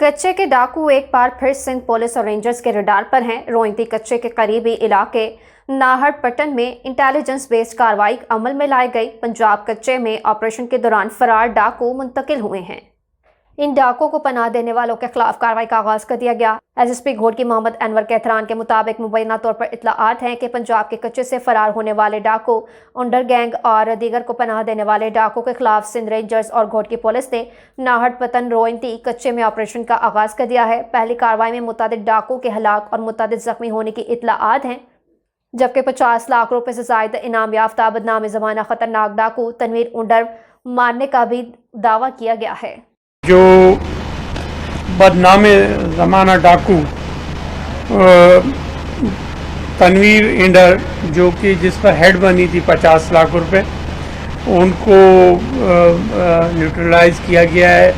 कच्चे के डाकू एक बार फिर सिंध पुलिस और रेंजर्स के रडार पर हैं। रोइंती कच्चे के करीबी इलाके नाहरपटन में इंटेलिजेंस बेस्ड कार्रवाई अमल में लाई गई। पंजाब कच्चे में ऑपरेशन के दौरान फरार डाकू मुंतकिल हुए हैं। इन डाकुओं को पनाह देने वालों के खिलाफ कार्रवाई का आगाज कर दिया गया। एसएसपी घोड़की मोहम्मद अनवर कैथरान के मुताबिक मुबैना तौर पर इत्तलाआत हैं कि पंजाब के कच्चे से फरार होने वाले डाकू अंडर गैंग और दीगर को पनाह देने वाले डाकुओं के खिलाफ सिंध रेंजर्स और घोड़की पुलिस ने नाहरपटन रोइंती कच्चे में ऑपरेशन का आगाज कर दिया है। पहली कार्रवाई में मुतादिद डाकुओं के हलाक और मुतादिद जख्मी होने की इत्तलाआत हैं, जबकि 50 लाख रुपए से ज्यादा इनाम याफ्ता बदनाम जमाना खतरनाक डाकू तनवीर उंडर मारने का भी दावा किया गया है। जो बदनाम ज़माना डाकू तनवीर इंडर, जो कि जिस पर हेड बनी थी 50 लाख रुपए, उनको न्यूट्रलाइज किया गया है।